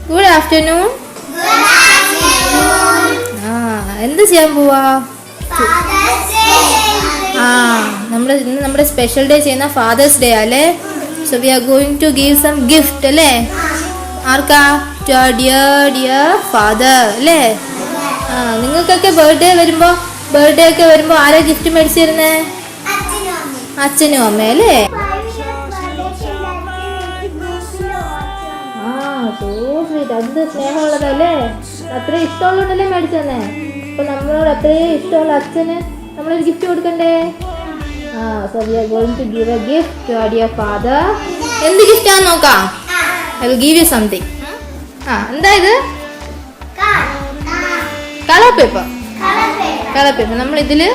Good afternoon. എന്ത് ചെയ്യാൻ പോവാ? ഇന്ന് നമ്മുടെ സ്പെഷ്യൽ ഡേ ചെയ്യുന്ന ഫാദേഴ്സ് ഡേ അല്ലേ? So we are going to give some gift അല്ലേ? ആർക്കാ? ടു അവർ ഡിയർ ഫാദർ അല്ലേ? നിങ്ങൾക്കൊക്കെ ബർത്ത്ഡേ ഒക്കെ വരുമ്പോ ആരാ ഗിഫ്റ്റ് മേടിച്ചു തരുന്നേ? അച്ഛനും അമ്മയും അല്ലേ? അത് സ്നേഹമുള്ളതല്ലേ? അത്രയും ഇഷ്ടമുള്ളതല്ലേ മേടിച്ചു തന്നെ. അപ്പൊ നമ്മളോട് അത്രയും ഇഷ്ടമുള്ള അച്ഛന് നമ്മളൊരു ഗിഫ്റ്റ് കൊടുക്കണ്ടേ? So we are going to give a gift to our dear father. എന്ത് ഗിഫ്റ്റ് ആണെന്ന് നോക്കാം. I will give you something. എന്താ ഇത്? Colour paper. നമ്മൾ ഇതില്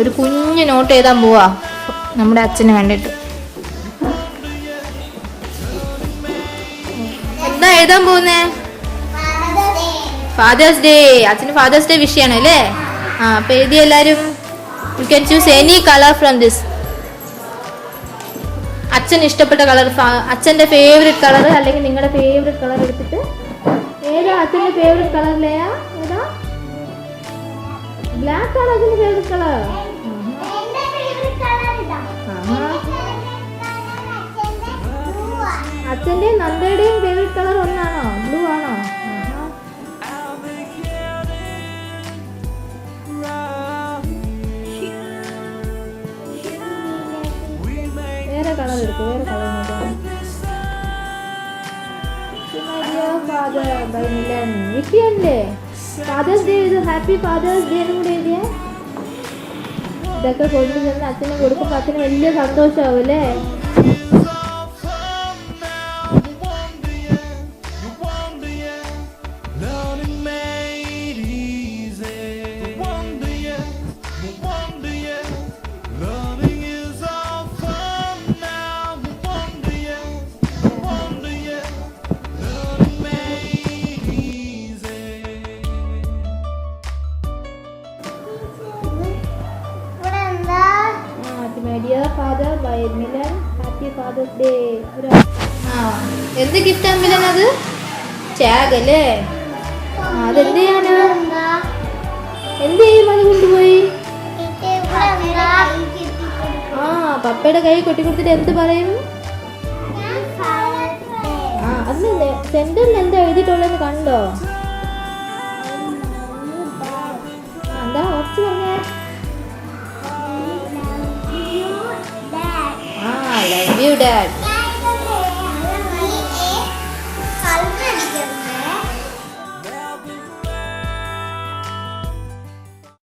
ഒരു കുഞ്ഞു നോട്ട് എഴുതാൻ പോവാ നമ്മുടെ അച്ഛന് വേണ്ടിട്ട്. എന്താ എഴുതാൻ പോകുന്നേ? Father's day. അച്ഛന് ഫാദേഴ്സ് ഡേ വിഷയാണ് അല്ലേ? അപ്പൊ എഴുതി എല്ലാരും. You can choose any colour from this. അച്ഛന് ഇഷ്ടപ്പെട്ട കളർ, അച്ഛന്റെ ഫേവറേറ്റ് കളർ അല്ലെങ്കിൽ നിങ്ങളുടെ ഫേവറേറ്റ് കളർ എടുത്തിട്ട്. ഏതാ അച്ഛന്റെ ഫേവറേറ്റ് കളറിലെയാ? ഏതാ? ബ്ലാക്ക് ആണ് അച്ഛന്റെ ഫേവറേറ്റ് കളർ. അച്ഛന്റെയും നന്ദയുടെയും ഫേവറേറ്റ് കളർ ഒന്നാണോ? ബ്ലൂ ആണോ? വേറെ കളർ എടുക്കും. വേറെ കളർ ഫാദർ ബൈ മിലൻ. വിഷയല്ലേ? ഫാദേഴ്സ് ഡേ ഇത്. ഹാപ്പി ഫാദേഴ്സ് ഡേ എന്നും കൂടെ എഴുതിയേ. ഇതൊക്കെ കൊണ്ടുചെന്ന് അച്ഛനെ കൊടുക്കുമ്പോൾ അച്ഛന് വലിയ സന്തോഷമാവും അല്ലേ? My dear father by Milan. Happy Father's Day. എന്ത് ഗിഫ്റ്റാ മിലൻ? അത് ടാഗ് അല്ലേ? അതെന്ത് ചെയ്യാനാ? എന്ത് ചെയ്യും അത് കൊണ്ടുപോയി? പപ്പയുടെ കൈ കൊട്ടിക്കൊടുത്തിട്ട് എന്ത് പറയും? അന്ന് സെന്ററിൽ എന്താ എഴുതിയിട്ടുള്ളതെന്ന് കണ്ടോ? എന്താ ഉറച്ചു പറഞ്ഞേ? Love you, Dad.